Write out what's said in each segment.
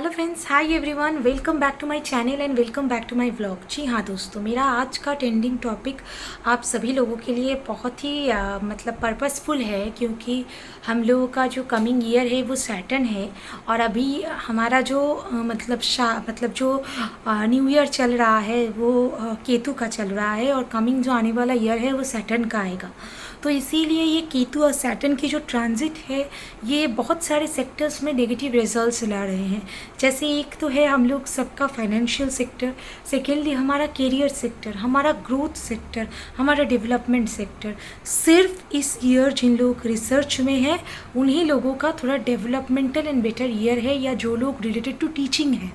Hello friends, hi everyone, welcome back to my channel and welcome back to my vlog. जी हाँ दोस्तों, मेरा आज का ट्रेंडिंग टॉपिक आप सभी लोगों के लिए बहुत ही मतलब पर्पसफुल है, क्योंकि हम लोगों का जो कमिंग ईयर है वो सैटर्न है। और अभी हमारा जो मतलब जो न्यू ईयर चल रहा है वो केतु का चल रहा है, और कमिंग जो आने वाला ईयर है वो सैटर्न का आएगा। तो इसीलिए ये केतु और सैटर्न की जो ट्रांजिट है ये बहुत सारे सेक्टर्स में नेगेटिव रिजल्ट्स ला रहे हैं। जैसे एक तो है हम लोग सबका फाइनेंशियल सेक्टर, सेकेंडली हमारा करियर सेक्टर, हमारा ग्रोथ सेक्टर, हमारा डेवलपमेंट सेक्टर। सिर्फ इस ईयर जिन लोग रिसर्च में है उन्हीं लोगों का थोड़ा डेवलपमेंटल एंड बेटर ईयर है, या जो लोग रिलेटेड टू टीचिंग है,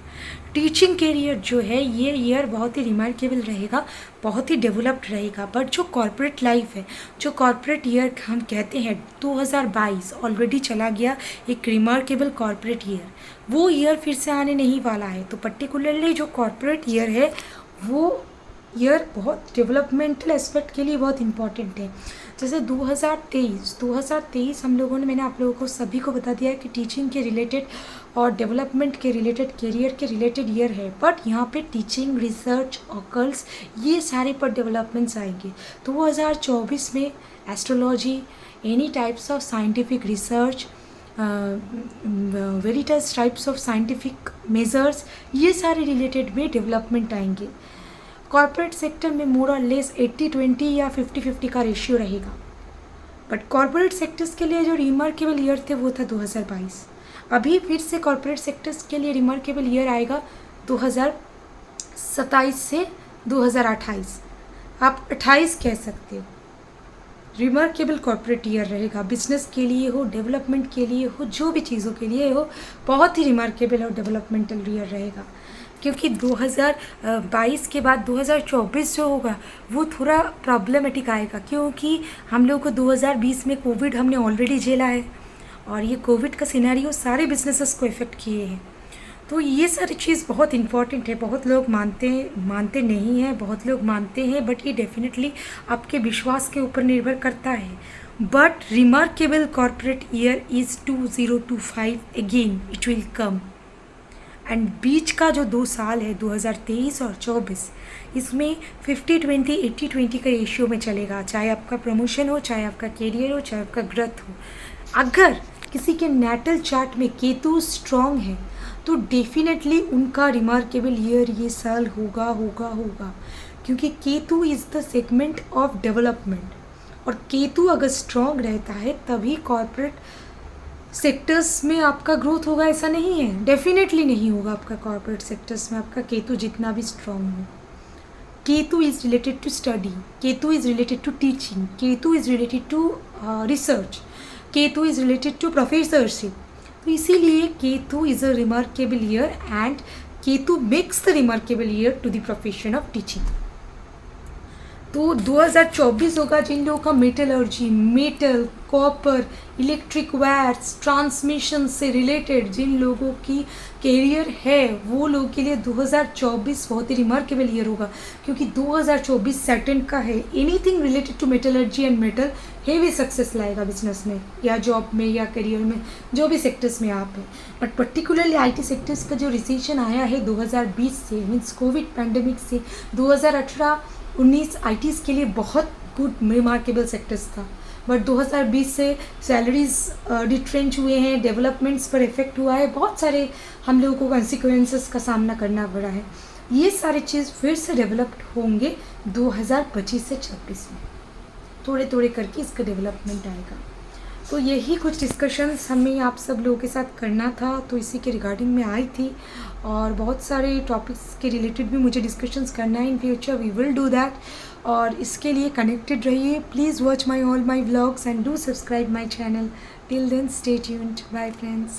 टीचिंग करियर जो है ये ईयर बहुत ही रिमार्केबल रहेगा, बहुत ही डेवलप्ड रहेगा। बट जो कॉर्पोरेट लाइफ है, जो कॉर्पोरेट ईयर हम कहते हैं 2022 ऑलरेडी चला गया, एक रिमार्केबल कॉर्पोरेट ईयर, वो ईयर फिर से आने नहीं वाला है। तो पर्टिकुलरली जो कॉर्पोरेट ईयर है वो ईयर बहुत डेवलपमेंटल एस्पेक्ट के लिए बहुत इंपॉर्टेंट है। जैसे 2023 हम लोगों ने, मैंने आप लोगों को सभी को बता दिया है कि टीचिंग के रिलेटेड और डेवलपमेंट के रिलेटेड, करियर के रिलेटेड ईयर है। बट यहाँ पे टीचिंग, रिसर्च, ऑकल्स, ये सारे पर डेवलपमेंट्स आएंगे। 2024 में astrology, any types of scientific research, various types of scientific measures, ये सारे रिलेटेड में डेवलपमेंट आएंगे। कॉर्पोरेट सेक्टर में मोर और लेस 80-20 या 50-50 का रेशियो रहेगा। बट कॉर्पोरेट सेक्टर्स के लिए जो रिमार्केबल ईयर थे वो था 2022। अभी फिर से कॉर्पोरेट सेक्टर्स के लिए रिमार्केबल ईयर आएगा 2027 से 2028, आप 28 कह सकते हो। रिमार्केबल कॉर्पोरेट ईयर रहेगा, बिजनेस के लिए हो, डेवलपमेंट के लिए हो, जो भी चीज़ों के लिए हो, बहुत ही रिमार्केबल और डेवलपमेंटल ईयर रहेगा। क्योंकि 2022 के बाद 2024 जो होगा वो थोड़ा प्रॉब्लमेटिक आएगा, क्योंकि हम लोग को 2020 में कोविड हमने ऑलरेडी झेला है, और ये कोविड का सिनेरियो सारे बिजनेसेस को इफ़ेक्ट किए हैं। तो ये सारी चीज़ बहुत इंपॉर्टेंट है। बहुत लोग मानते नहीं हैं, बहुत लोग मानते हैं, बट ये डेफिनेटली आपके विश्वास के ऊपर निर्भर करता है। But remarkable corporate year is 2025 again it will come. And बीच का जो 2 साल है 2023 और 24, इसमें 50-20, 80-20 का रेशियो में चलेगा। चाहे आपका प्रमोशन हो, चाहे आपका करियर हो, चाहे आपका ग्रोथ हो। अगर किसी के नेटल चार्ट में केतु स्ट्रॉन्ग है तो डेफिनेटली उनका रिमार्केबल ईयर ये साल होगा, क्योंकि Ketu is the segment of development, और केतु अगर स्ट्रॉन्ग रहता है तभी कॉर्पोरेट सेक्टर्स में आपका ग्रोथ होगा। ऐसा नहीं है, डेफिनेटली नहीं होगा आपका कॉर्पोरेट सेक्टर्स में आपका केतु जितना भी स्ट्रॉन्ग हो। Ketu is related to study, Ketu is related to teaching, Ketu is related to research, Ketu is related to professorship. तो इसीलिए Ketu is a remarkable year, and Ketu makes the remarkable year to the profession of teaching. तो 2024 होगा जिन लोगों का metallurgy, metal, copper, electric wires, transmission से रिलेटेड जिन लोगों की करियर है वो लोगों के लिए 2024 बहुत ही रिमार्केबल ईयर होगा, क्योंकि 2024 सैटर्न का है। Anything related to metallurgy and metal heavy success लाएगा बिजनेस में, या जॉब में, या करियर में, जो भी सेक्टर्स में आप हैं। बट पर्टिकुलरली आईटी सेक्टर्स का जो रिसेशन आया है 2020 से, मीन्स कोविड पैंडेमिक से, 2018-19 आईटीज़ के लिए बहुत गुड रिमार्केबल सेक्टर्स था। बट 2020 से सैलरीज डिट्रेंच हुए हैं, डेवलपमेंट्स पर इफेक्ट हुआ है, बहुत सारे हम लोगों को कॉन्सिक्वेंसेस का सामना करना पड़ा है। ये सारी चीज़ फिर से डेवलप्ड होंगे 2025 से 26 में, थोड़े थोड़े करके इसका डेवलपमेंट आएगा। तो यही कुछ डिस्कशंस हमें आप सब लोगों के साथ करना था, तो इसी के रिगार्डिंग में आई थी। और बहुत सारे टॉपिक्स के रिलेटेड भी मुझे डिस्कशंस करना है। In future we will do that, और इसके लिए कनेक्टेड रहिए। Please watch all my vlogs and do subscribe my channel. Till then stay tuned, bye friends.